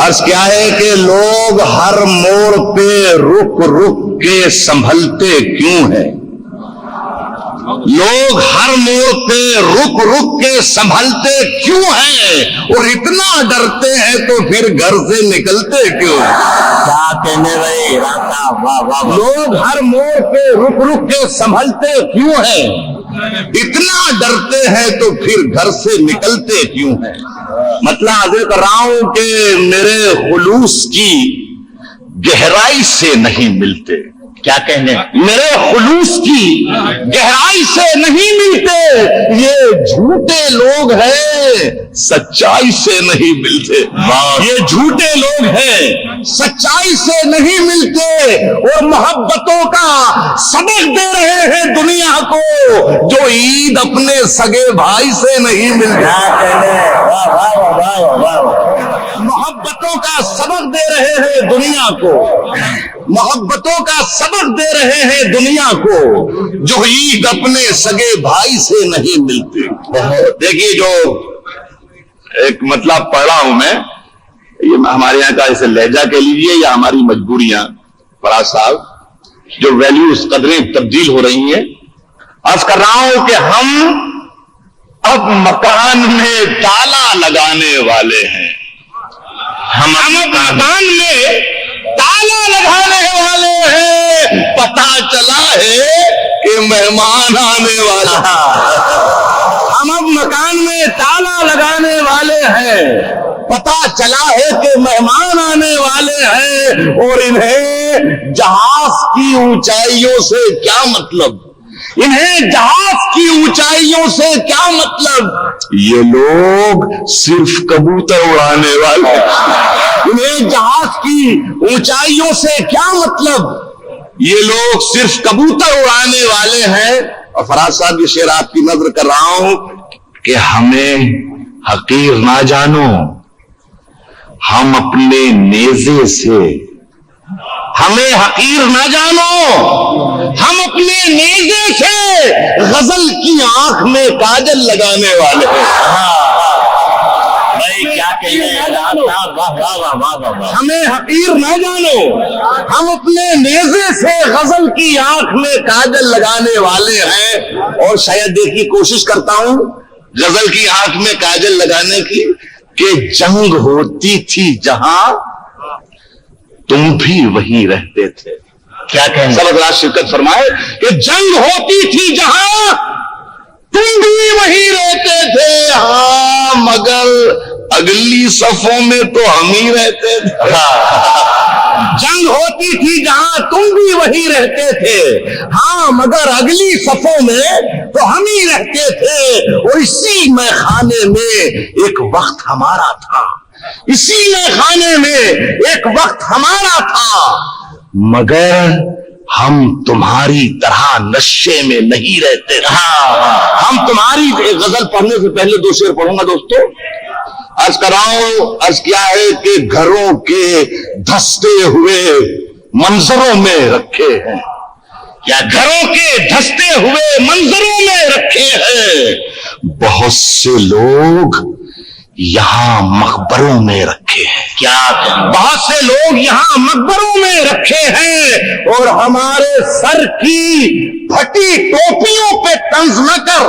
عرض کیا ہے کہ لوگ ہر موڑ پہ رک رک کے سنبھلتے کیوں ہیں؟ لوگ ہر موڑ پہ رک رک کے سنبھلتے کیوں ہیں؟ اور اتنا ڈرتے ہیں تو پھر گھر سے نکلتے کیوں ہیں؟ کیا کہنے بھائی راستہ، واہ واہ واہ۔ لوگ ہر موڑ پہ رک رک کے سنبھلتے کیوں ہیں؟ اتنا ڈرتے ہیں تو پھر گھر سے نکلتے کیوں ہیں؟ مطلب حاضر کر رہا ہوں کہ میرے خلوص کی گہرائی سے نہیں ملتے۔ کیا کہنے؟ میرے خلوص کی گہرائی سے نہیں ملتے، یہ جھوٹے لوگ ہیں، سچائی سے نہیں ملتے۔ یہ جھوٹے لوگ ہیں، سچائی سے نہیں ملتے، اور محبتوں کا سبق دے رہے ہیں دنیا کو، جو عید اپنے سگے بھائی سے نہیں ملتے۔ کیا کہنے؟ واہ واہ واہ واہ واہ۔ محبتوں کا سبق دے رہے ہیں دنیا کو، محبتوں کا سبق دے رہے ہیں دنیا کو، جو عید اپنے سگے بھائی سے نہیں ملتے۔ دیکھیے جو ایک مطلب پڑھ رہا ہوں میں، یہ ہمارے یہاں کا ایسے لہجہ کہہ لیجیے یا ہماری مجبوریاں، فراز صاحب جو ویلیوز قدریں تبدیل ہو رہی ہیں، عرض کر رہا ہوں کہ ہم اب مکان میں تالا لگانے والے ہیں۔ ہم مکان میں تالا لگانے والے ہیں، پتہ چلا ہے کہ مہمان آنے والا۔ ہم اب مکان میں تالا لگانے والے ہیں، پتہ چلا ہے کہ مہمان آنے والے ہیں، اور انہیں جہاز کی اونچائیوں سے کیا مطلب؟ انہیں جہاز کی اونچائیوں سے کیا مطلب؟ یہ لوگ صرف کبوتر اڑانے والے، انہیں جہاز کی اونچائیوں سے کیا مطلب؟ یہ لوگ صرف کبوتر اڑانے والے ہیں۔ اور فراز صاحب یہ شعر آپ کی نظر کر رہا ہوں کہ ہمیں حقیر نہ جانو، ہم اپنے نیزے سے، ہمیں حقیر نہ جانو، ہم اپنے نیزے سے غزل کی آنکھ میں کاجل لگانے والے ہیں۔ بھائی کیا کہنے؟ واہ واہ واہ واہ واہ۔ ہمیں حقیر نہ جانو، ہم اپنے نیزے سے غزل کی آنکھ میں کاجل لگانے والے ہیں۔ اور شاید دیکھیے کوشش کرتا ہوں غزل کی آنکھ میں کاجل لگانے کی، کہ جنگ ہوتی تھی جہاں تم بھی وہیں رہتے تھے۔ کیا کہنے؟ سب حضرات شرکت فرمائے کہ جنگ ہوتی تھی جہاں تم بھی وہیں رہتے تھے، ہاں مگر اگلی صفوں میں تو ہم ہی رہتے تھے۔ جنگ ہوتی تھی جہاں تم بھی وہیں رہتے تھے، ہاں مگر اگلی صفوں میں تو ہم ہی رہتے تھے، اور اسی میخانے میں ایک وقت ہمارا تھا، اسی میخانے میں ایک وقت ہمارا تھا، مگر ہم تمہاری طرح نشے میں نہیں رہتے تھے۔ ہم تمہاری، ایک غزل پڑھنے سے پہلے دو شعر پڑھوں گا دوستو۔ عرض کر رہا ہوں، عرض کیا ہے کہ گھروں کے دھستے ہوئے منظروں میں رکھے ہیں، کیا گھروں کے دھستے ہوئے منظروں میں رکھے ہیں، بہت سے لوگ یہاں مقبروں میں رکھے ہیں۔ کیا کہنے؟ بہت سے لوگ یہاں مقبروں میں رکھے ہیں، اور ہمارے سر کی پھٹی ٹوپیوں پہ طنز نہ کر،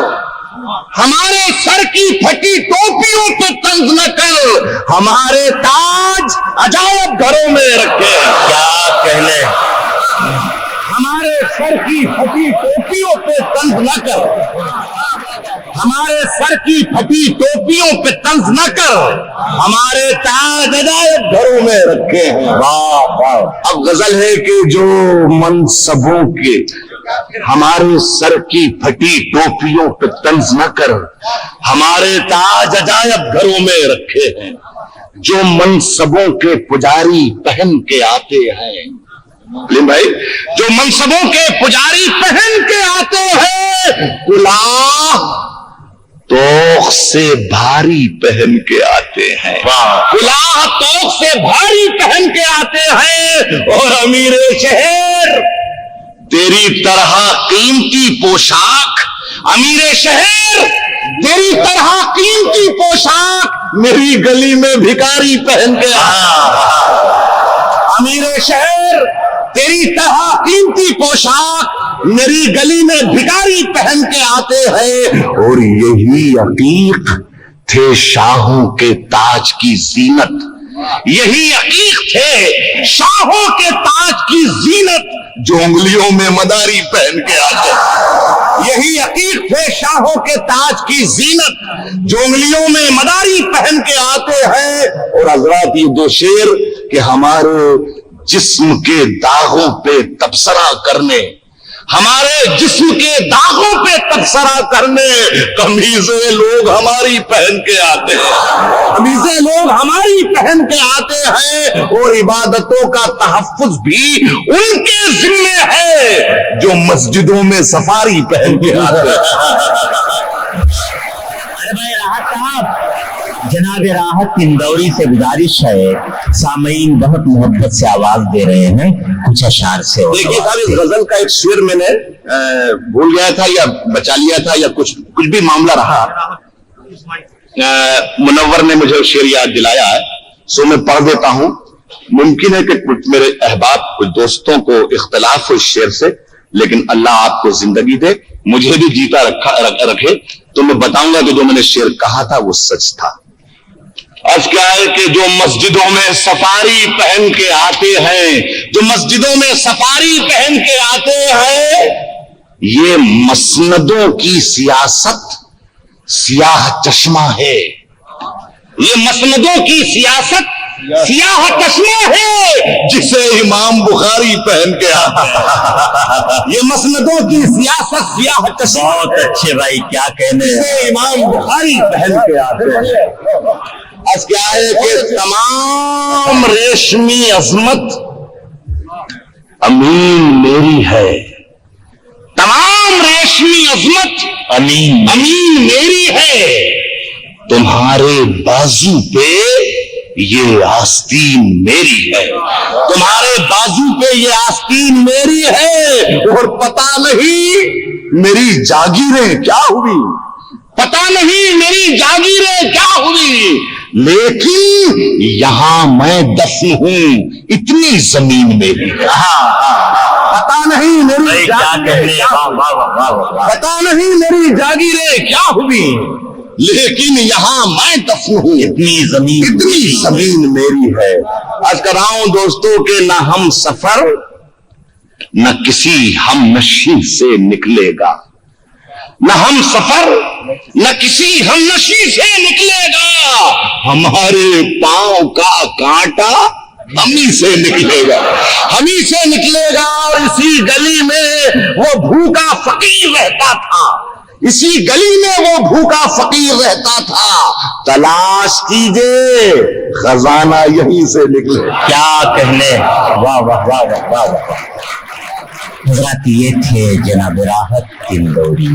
ہمارے سر کی پھٹی ٹوپیوں پہ طنز نہ کر، ہمارے تاج عجائب گھروں میں رکھے ہیں۔ کیا کہنے؟ ہمارے سر کی پھٹی ٹوپیوں پہ طنز نہ کر، ہمارے سر کی پھٹی ٹوپیوں پہ طنز نہ کر، ہمارے تاج عجائب گھروں میں رکھے ہیں۔ واہ واہ۔ اب غزل ہے کہ جو منصبوں کے، ہمارے سر کی پھٹی ٹوپیوں پہ طنز نہ کر، ہمارے تاج عجائب گھروں میں رکھے ہیں، جو منصبوں کے پجاری پہن کے آتے ہیں۔ بھائی جو منصبوں کے پجاری پہن کے آتے ہیں، کلاه توق سے بھاری پہن کے آتے ہیں، کلاه توق سے بھاری پہن کے آتے ہیں، اور امیر شہر تیری طرح قیمتی پوشاک، امیر شہر تیری طرح قیمتی پوشاک میری گلی میں بھکاری پہن کے امیر شہر تیری طرح قیمتی پوشاک میری گلی میں بھکاری پہن کے آتے ہیں، اور یہی عقیق تھے شاہوں کے تاج کی زینت، یہی عقیق تھے شاہوں کے تاج کی زینت جو انگلیوں میں مداری پہن کے آتے ہیں، یہی عقیق تھے شاہوں کے تاج کی زینت جو انگلیوں میں مداری پہن کے آتے ہیں۔ اور حضرات یہ دو شعر کہ ہمارے جسم کے داغوں پہ تبصرہ کرنے، ہمارے جسم کے داغوں پہ تبصرہ کرنے قمیضیں لوگ ہماری پہن کے آتے ہیں، قمیضیں لوگ ہماری پہن کے آتے ہیں، اور عبادتوں کا تحفظ بھی ان کے ذمے ہے جو مسجدوں میں سفاری پہن کے آتے ہیں۔ ارے بھائی راحت صاحب، جناب راحت اندوری سے گزارش ہے، سامعین بہت محبت سے آواز دے رہے ہیں، کچھ اشعار سے۔ دیکھیے صاحب، اس غزل کا ایک شعر میں نے بھول گیا تھا یا بچا لیا تھا یا کچھ بھی معاملہ رہا، منور نے مجھے شعر یاد دلایا ہے، سو میں پڑھ دیتا ہوں۔ ممکن ہے کہ کچھ میرے احباب کچھ دوستوں کو اختلاف ہو اس شعر سے، لیکن اللہ آپ کو زندگی دے، مجھے بھی جیتا رکھے، تو میں بتاؤں گا کہ جو میں نے شعر کہا تھا وہ سچ تھا۔ آج کیا ہے کہ جو مسجدوں میں سفاری پہن کے آتے ہیں، جو مسجدوں میں سفاری پہن کے آتے ہیں، یہ مسندوں کی سیاست سیاہ چشمہ ہے، یہ مسندوں کی سیاست سیاہ چشمہ ہے جسے امام بخاری پہن کے آتا ہے، یہ مسندوں کی سیاست سیاہ چشمہ، بہت اچھے بھائی، کیا کہنے جسے امام بخاری پہن کے آتے ہیں۔ آج کیا ہے کہ تمام ریشمی عظمت امین میری ہے، تمام ریشمی عظمت امین میری ہے، تمہارے بازو پہ یہ آستین میری ہے، تمہارے بازو پہ یہ آستین میری ہے، اور پتہ نہیں میری جاگیریں کیا ہوئی، پتہ نہیں میری جاگیریں کیا ہوئی، لیکن یہاں میں دفن ہوں، اتنی زمین میری ہے۔ پتہ نہیں میری پتہ نہیں میری جاگیریں کیا ہوئی، لیکن یہاں میں دفن ہوں، اتنی زمین میری ہے۔ آج کر رہا ہوں دوستوں کہ نہ ہم سفر نہ کسی ہم نشین سے نکلے گا، نہ ہم سفر نہ کسی ہم نشین سے نکلے گا، ہمارے پاؤں کا کانٹا ہمیں سے نکلے گا، ہمیں سے نکلے گا۔ اور اسی گلی میں وہ بھوکا فقیر رہتا تھا، اسی گلی میں وہ بھوکا فقیر رہتا تھا، تلاش کیجئے خزانہ یہیں سے نکلے۔ کیا کہنے، واہ واہ واہ واہ واہ۔ حضرات یہ تھے جناب راحت اندوری۔